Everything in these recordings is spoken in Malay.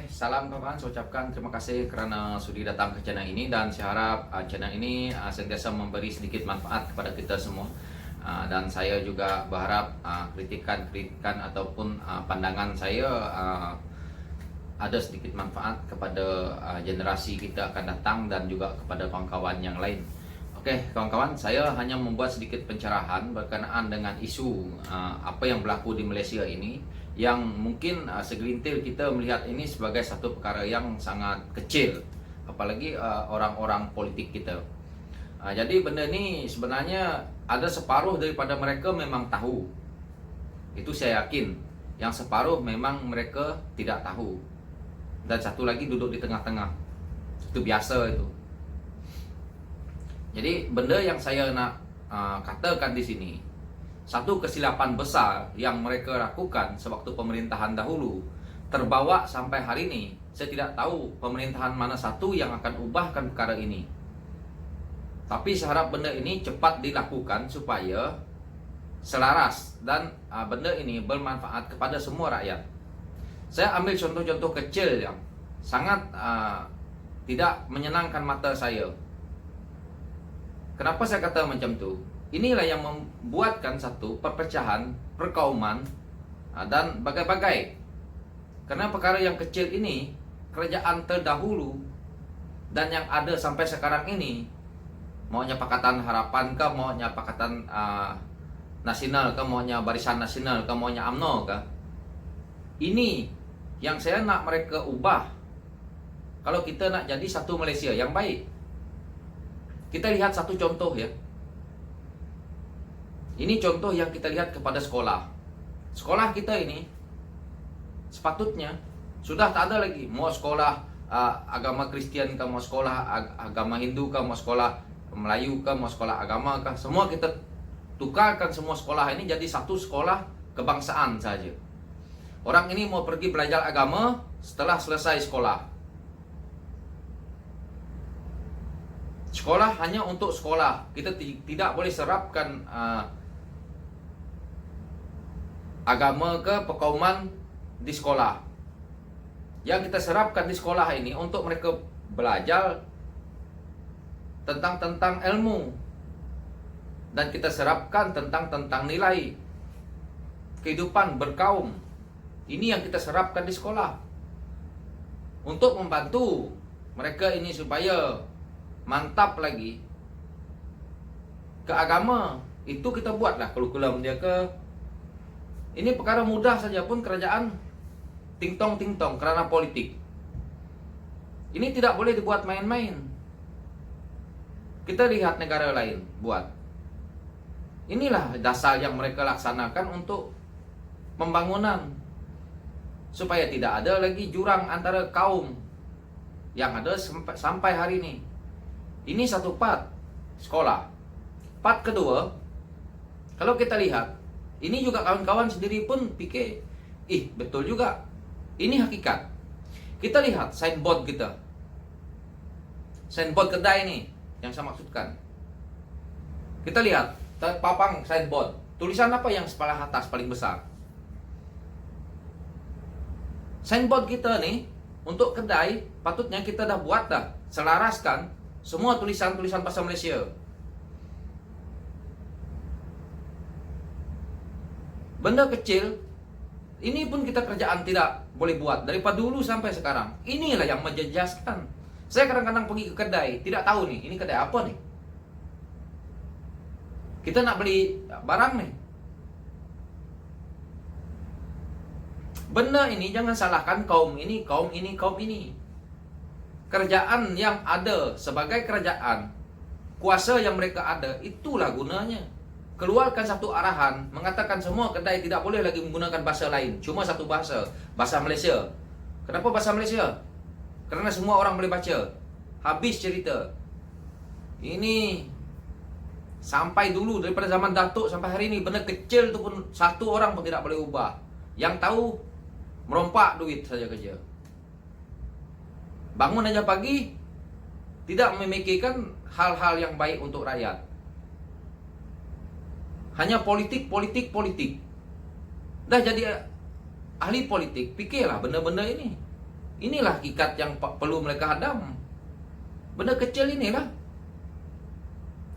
Salam kawan, saya ucapkan terima kasih kerana sudi datang ke channel ini dan saya harap channel ini sentiasa memberi sedikit manfaat kepada kita semua. Dan saya juga berharap kritikan-kritikan ataupun pandangan saya ada sedikit manfaat kepada generasi kita akan datang dan juga kepada kawan-kawan yang lain. Kawan-kawan, saya hanya membuat sedikit pencerahan berkenaan dengan isu apa yang berlaku di Malaysia ini, yang mungkin segelintir kita melihat ini sebagai satu perkara yang sangat kecil, apalagi orang-orang politik kita. Jadi benda ni sebenarnya ada separuh daripada mereka memang tahu. Itu saya yakin. Yang separuh memang mereka tidak tahu. Dan satu lagi duduk di tengah-tengah. Itu biasa itu. Jadi benda yang saya nak katakan di sini, satu kesilapan besar yang mereka lakukan sewaktu pemerintahan dahulu terbawa sampai hari ini. Saya tidak tahu pemerintahan mana satu yang akan ubahkan perkara ini. Tapi saya harap benda ini cepat dilakukan supaya selaras dan benda ini bermanfaat kepada semua rakyat. Saya ambil contoh-contoh kecil yang sangat tidak menyenangkan mata saya. Kenapa saya kata macam tu? Inilah yang membuatkan satu perpecahan, perkauman dan bagai-bagai. Karena perkara yang kecil ini, kerajaan terdahulu dan yang ada sampai sekarang ini, maunya Pakatan Harapan ke, maunya Pakatan Nasional ke, maunya Barisan Nasional ke, maunya UMNO ke, ini yang saya nak mereka ubah. Kalau kita nak jadi satu Malaysia yang baik. Kita lihat satu contoh ya. Ini contoh yang kita lihat kepada sekolah. Sekolah kita ini sepatutnya sudah tak ada lagi mau sekolah agama Kristian ke, mau sekolah agama Hindu ke, mau sekolah Melayu ke, mau sekolah agama ke. Semua kita tukarkan semua sekolah ini jadi satu sekolah kebangsaan saja. Orang ini mau pergi belajar agama setelah selesai sekolah. Sekolah hanya untuk sekolah. Kita tidak boleh serapkan agama ke perkauman di sekolah. Yang kita serapkan di sekolah ini untuk mereka belajar tentang ilmu. Dan kita serapkan tentang nilai kehidupan berkaum. Ini yang kita serapkan di sekolah. Untuk membantu mereka ini supaya mantap lagi ke agama. Itu kita buatlah kurikulum dia ke. Ini perkara mudah saja pun kerajaan ting-tong kerana politik. Ini tidak boleh dibuat main-main. Kita lihat negara lain buat. Inilah dasar yang mereka laksanakan untuk pembangunan, supaya tidak ada lagi jurang antara kaum yang ada sampai hari ini. Ini satu part sekolah. Part kedua, kalau kita lihat, ini juga kawan-kawan sendiri pun fikir, betul juga. Ini hakikat. Kita lihat signboard kita. Signboard kedai ini yang saya maksudkan. Kita lihat terpapang signboard. Tulisan apa yang sebelah atas paling besar? Signboard kita nih untuk kedai patutnya kita dah buat dah, selaraskan semua tulisan-tulisan bahasa Malaysia. Benda kecil ini pun kita kerajaan tidak boleh buat daripada dulu sampai sekarang. Inilah yang menjejaskan. Saya kadang-kadang pergi ke kedai, tidak tahu nih, ini kedai apa nih. Kita nak beli barang nih. Benda ini jangan salahkan kaum ini, kaum ini, kaum ini. Kerajaan yang ada sebagai kerajaan, kuasa yang mereka ada, itulah gunanya. Keluarkan satu arahan, mengatakan semua kedai tidak boleh lagi menggunakan bahasa lain, cuma satu bahasa, bahasa Malaysia. Kenapa bahasa Malaysia? Kerana semua orang boleh baca. Habis cerita. Ini sampai dulu daripada zaman Datuk sampai hari ini, benda kecil tu pun satu orang pun tidak boleh ubah. Yang tahu merompak duit saja kerja. Bangun aja pagi, tidak memikirkan hal-hal yang baik untuk rakyat. Hanya politik. Dah jadi ahli politik, fikirlah benda-benda ini. Inilah hakikat yang perlu mereka hadam. Benda kecil inilah.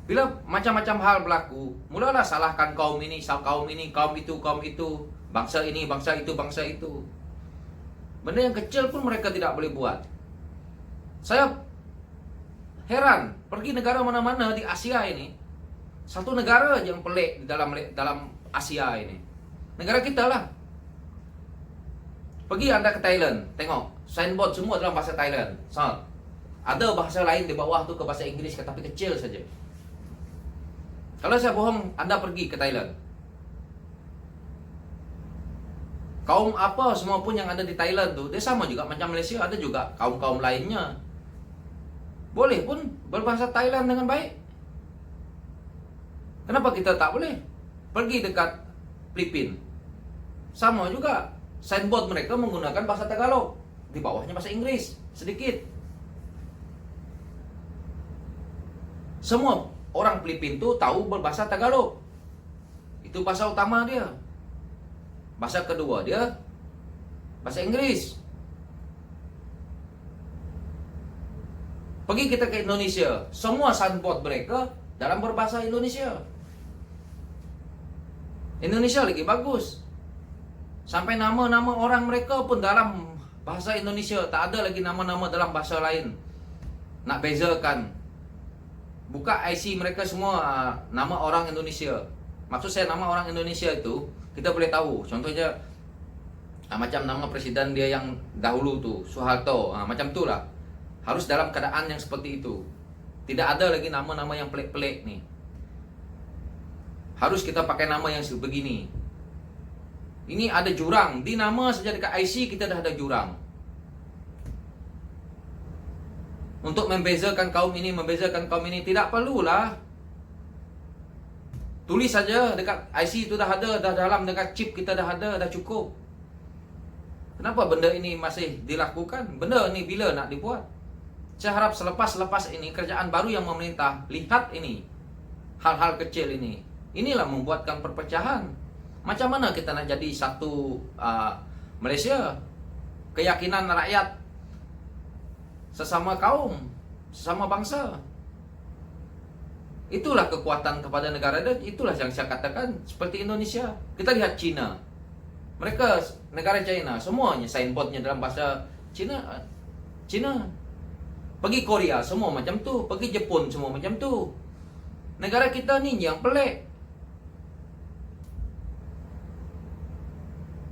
Bila macam-macam hal berlaku, mulalah salahkan kaum ini, kaum itu, bangsa ini, bangsa itu. Benda yang kecil pun mereka tidak boleh buat. Saya heran, pergi negara mana-mana di Asia ini, satu negara yang pelik di dalam Asia ini. Negara kita lah. Pergi Anda ke Thailand, tengok, signboard semua dalam bahasa Thailand. Ada bahasa lain di bawah tu ke bahasa Inggeris, tapi kecil saja. Kalau saya bohong, Anda pergi ke Thailand. Kaum apa semua pun yang ada di Thailand tu, dia sama juga macam Malaysia, ada juga kaum-kaum lainnya. Boleh pun berbahasa Thailand dengan baik. Kenapa kita tak boleh? Pergi dekat Filipina, sama juga. Signboard mereka menggunakan bahasa Tagalog, di bawahnya bahasa Inggris sedikit. Semua orang Filipina itu tahu berbahasa Tagalog. Itu bahasa utama dia. Bahasa kedua dia bahasa Inggris. Pergi kita ke Indonesia, semua signboard mereka dalam berbahasa Indonesia. Indonesia lagi bagus. Sampai nama-nama orang mereka pun dalam bahasa Indonesia. Tak ada lagi nama-nama dalam bahasa lain. Nak bezakan. Buka IC mereka semua nama orang Indonesia. Maksud saya nama orang Indonesia itu kita boleh tahu. Contohnya macam nama presiden dia yang dahulu tu, Soeharto, macam tu lah. Harus dalam keadaan yang seperti itu. Tidak ada lagi nama-nama yang pelik-pelik nih. Harus kita pakai nama yang sebegini. Ini ada jurang. Di nama saja dekat IC kita dah ada jurang. Untuk membezakan kaum ini, tidak perlulah. Tulis saja dekat IC itu dah ada, dah dalam dekat chip kita dah ada, dah cukup. Kenapa benda ini masih dilakukan? Benda ini bila nak dibuat? Saya harap selepas ini kerajaan baru yang memerintah, lihat ini. Hal-hal kecil ini. Inilah membuatkan perpecahan. Macam mana kita nak jadi satu Malaysia? Keyakinan rakyat sesama kaum, sesama bangsa. Itulah kekuatan kepada negara, dan itulah yang saya katakan seperti Indonesia. Kita lihat China. Mereka negara China, semuanya signboardnya dalam bahasa China. Pergi Korea semua macam tu, pergi Jepun semua macam tu. Negara kita ni yang pelik.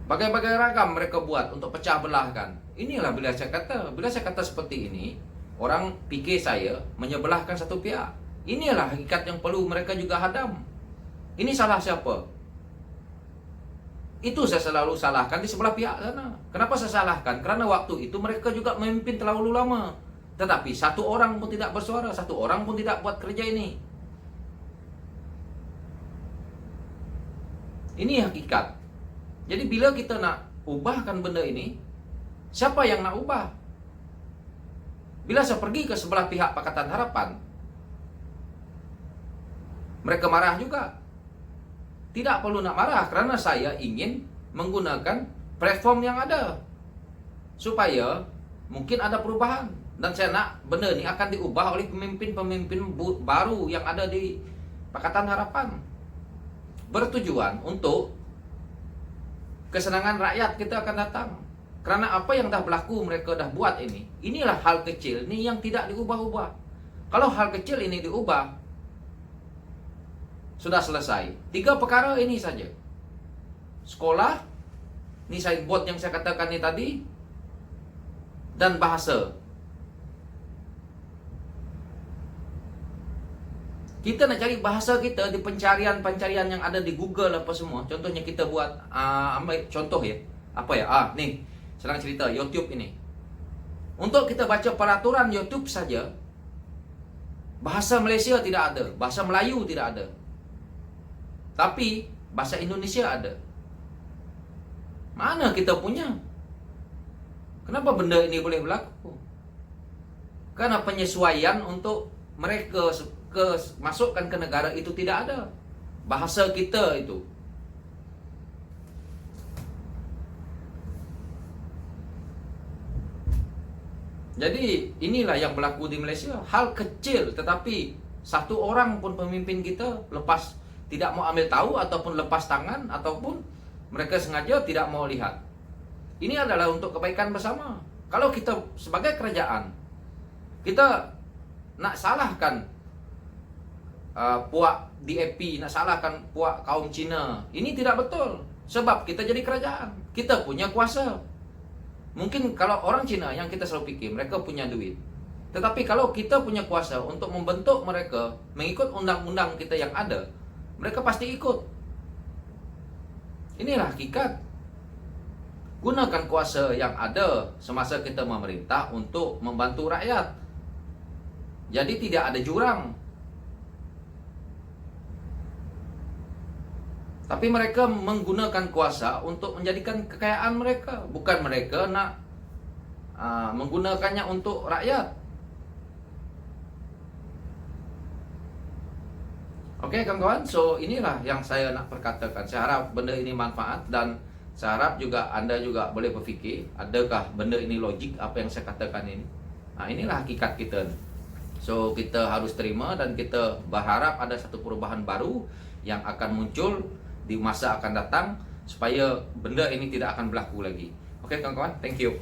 Bagai-bagai ragam mereka buat untuk pecah belahkan. Inilah bila saya kata seperti ini, orang fikir saya menyebelahkan satu pihak. Inilah hakikat yang perlu mereka juga hadam. Ini salah siapa? Itu saya selalu salahkan di sebelah pihak sana. Kenapa saya salahkan? Karena waktu itu mereka juga memimpin terlalu lama. Tetapi satu orang pun tidak bersuara, satu orang pun tidak buat kerja ini. Ini hakikat. Jadi bila kita nak ubahkan benda ini, siapa yang nak ubah? Bila saya pergi ke sebelah pihak Pakatan Harapan, mereka marah juga. Tidak perlu nak marah, kerana saya ingin menggunakan platform yang ada supaya mungkin ada perubahan. Dan saya nak benda ni akan diubah oleh pemimpin-pemimpin baru yang ada di Pakatan Harapan. Bertujuan untuk kesenangan rakyat kita akan datang. Kerana apa yang dah berlaku mereka dah buat ini, inilah hal kecil ni yang tidak diubah-ubah. Kalau hal kecil ini diubah, sudah selesai. 3 perkara ini saja. Sekolah, ni signboard yang saya katakan ni tadi, dan bahasa. Kita nak cari bahasa kita di pencarian yang ada di Google apa semua. Contohnya kita buat ambil contoh ya. Apa ya? Nih, senang cerita YouTube ini. Untuk kita baca peraturan YouTube saja, bahasa Malaysia tidak ada, bahasa Melayu tidak ada. Tapi bahasa Indonesia ada. Mana kita punya? Kenapa benda ini boleh berlaku? Karena penyesuaian untuk mereka masukkan ke negara itu tidak ada. Bahasa kita itu. Jadi inilah yang berlaku di Malaysia. Hal kecil tetapi satu orang pun pemimpin kita lepas tidak mau ambil tahu ataupun lepas tangan ataupun mereka sengaja tidak mau lihat. Ini adalah untuk kebaikan bersama. Kalau kita sebagai kerajaan, kita nak salahkan puak DAP, nak salahkan puak kaum Cina, ini tidak betul. Sebab kita jadi kerajaan, kita punya kuasa. Mungkin kalau orang Cina yang kita selalu fikir, mereka punya duit. Tetapi kalau kita punya kuasa untuk membentuk mereka mengikut undang-undang kita yang ada, mereka pasti ikut. Inilah hakikat. Gunakan kuasa yang ada semasa kita memerintah untuk membantu rakyat. Jadi tidak ada jurang. Tapi mereka menggunakan kuasa untuk menjadikan kekayaan mereka. Bukan mereka nak menggunakannya untuk rakyat. Oke kawan-kawan, so inilah yang saya nak perkatakan. Saya harap benda ini manfaat dan saya harap juga Anda juga boleh berfikir, adakah benda ini logik apa yang saya katakan ini. Inilah hakikat kita. So kita harus terima dan kita berharap ada satu perubahan baru yang akan muncul di masa akan datang supaya benda ini tidak akan berlaku lagi. Oke kawan-kawan, thank you.